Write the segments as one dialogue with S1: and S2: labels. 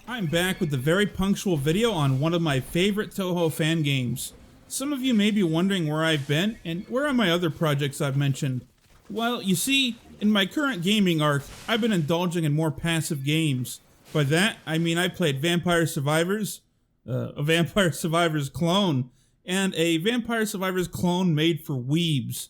S1: I'm back with a very punctual video on one of my favorite Touhou fan games. Some of you may be wondering where I've been and where are my other projects I've mentioned. Well, you see, in my current gaming arc, I've been indulging in more passive games. By that, I mean I played Vampire Survivors, a Vampire Survivors clone, and a Vampire Survivors clone made for weebs.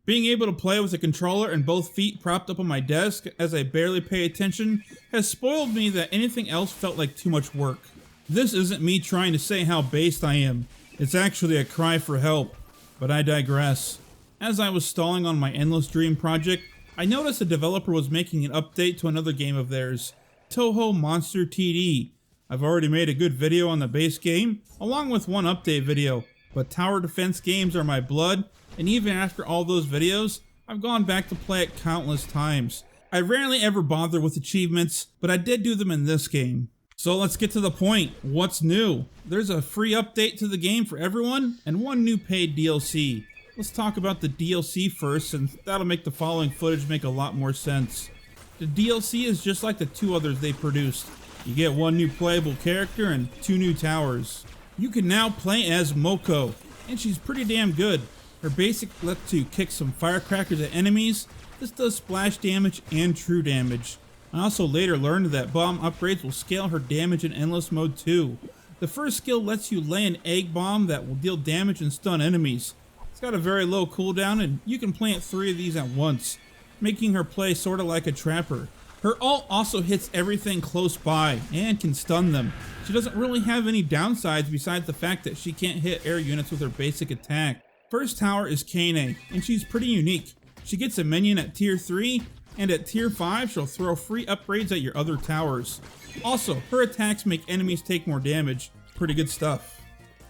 S1: Being able to play with a controller and both feet propped up on my desk as I barely pay attention has spoiled me that anything else felt like too much work. This isn't me trying to say how based I am, it's actually a cry for help, but I digress. As I was stalling on my Endless Dream project, I noticed a developer was making an update to another game of theirs, Touhou Monster TD. I've already made a good video on the base game, along with one update video, but tower defense games are my blood, and even after all those videos, I've gone back to play it countless times. I rarely ever bother with achievements, but I did do them in this game. So let's get to the point. What's new? There's a free update to the game for everyone, and one new paid DLC. Let's talk about the DLC first, and that'll make the following footage make a lot more sense. The DLC is just like the two others they produced. You get one new playable character and 2 new towers. You can now play as Mokou, and she's pretty damn good. Her basic lets you kick some firecrackers at enemies. This does splash damage and true damage. I also later learned that bomb upgrades will scale her damage in endless mode too. The first skill lets you lay an egg bomb that will deal damage and stun enemies. It's got a very low cooldown and you can plant 3 of these at once, making her play sorta like a trapper. Her ult also hits everything close by and can stun them. She doesn't really have any downsides besides the fact that she can't hit air units with her basic attack. First tower is Keine, and she's pretty unique. She gets a minion at tier 3, and at tier 5 she'll throw free upgrades at your other towers. Also, her attacks make enemies take more damage. Pretty good stuff.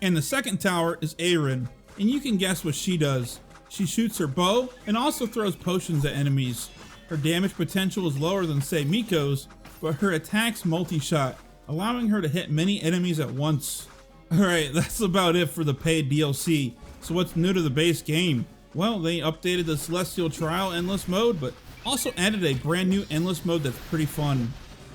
S1: And the second tower is Eiren, and you can guess what she does. She shoots her bow, and also throws potions at enemies. Her damage potential is lower than say Miko's, but her attacks multi-shot, allowing her to hit many enemies at once. Alright, that's about it for the paid DLC. So what's new to the base game? Well, they updated the Celestial Trial Endless Mode, but also added a brand new Endless Mode that's pretty fun.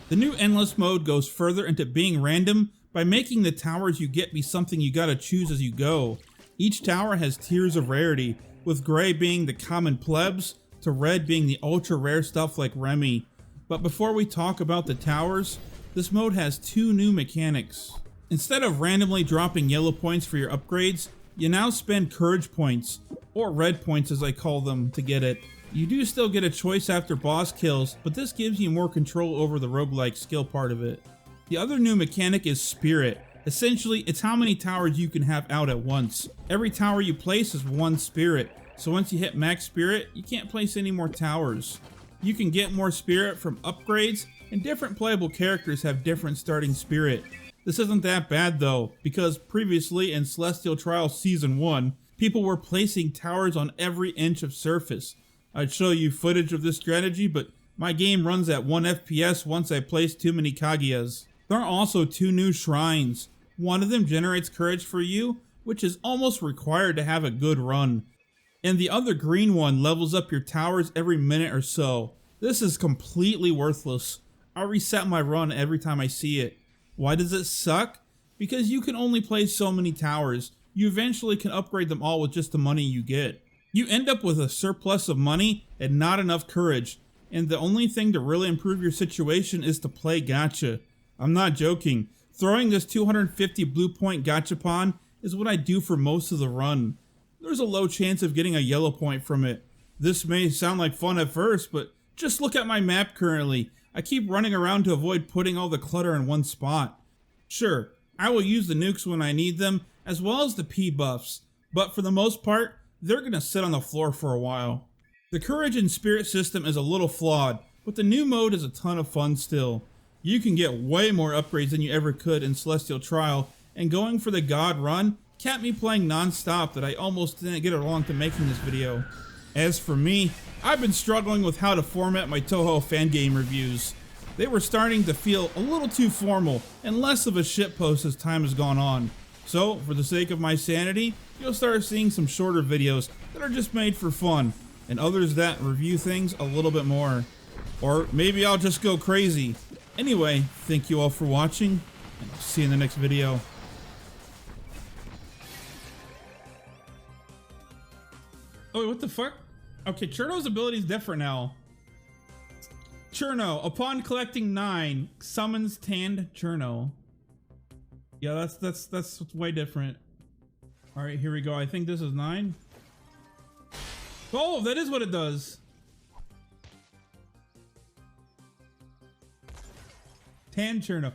S1: The new Endless Mode goes further into being random by making the towers you get be something you gotta choose as you go. Each tower has tiers of rarity, with gray being the common plebs, to red being the ultra rare stuff like Remy. But before we talk about the towers, this mode has 2 new mechanics. Instead of randomly dropping yellow points for your upgrades, you now spend courage points, or red points as I call them, to get it. You do still get a choice after boss kills, but this gives you more control over the roguelike skill part of it. The other new mechanic is Spirit. Essentially, it's how many towers you can have out at once. Every tower you place is 1 spirit, so once you hit max spirit, you can't place any more towers. You can get more spirit from upgrades, and different playable characters have different starting spirit. This isn't that bad though, because previously in Celestial Trial Season 1, people were placing towers on every inch of surface. I'd show you footage of this strategy, but my game runs at 1 FPS once I place too many Kageyas. There are also 2 new shrines. One of them generates courage for you, which is almost required to have a good run. And the other green one levels up your towers every minute or so. This is completely worthless. I reset my run every time I see it. Why does it suck? Because you can only place so many towers. You eventually can upgrade them all with just the money you get. You end up with a surplus of money and not enough courage, and the only thing to really improve your situation is to play gacha. I'm not joking. Throwing this 250 blue point gachapon is what I do for most of the run. There's a low chance of getting a yellow point from it. This may sound like fun at first, but just look at my map currently. I keep running around to avoid putting all the clutter in one spot. Sure, I will use the nukes when I need them, as well as the P buffs, but for the most part, they're gonna sit on the floor for a while. The courage and spirit system is a little flawed, but the new mode is a ton of fun still. You can get way more upgrades than you ever could in Celestial Trial, and going for the God run kept me playing non-stop that I almost didn't get along to making this video. As for me, I've been struggling with how to format my Touhou fan game reviews. They were starting to feel a little too formal and less of a shitpost as time has gone on. So, for the sake of my sanity, you'll start seeing some shorter videos that are just made for fun, and others that review things a little bit more. Or maybe I'll just go crazy. Anyway, thank you all for watching, and I'll see you in the next video. Oh, wait, what the fuck? Okay, Cirno's ability is different now. Cirno, upon collecting 9, summons tanned Cirno. Yeah, that's way different. All right, here we go. I think this is 9. Oh, that is what it does. Tan Cirno.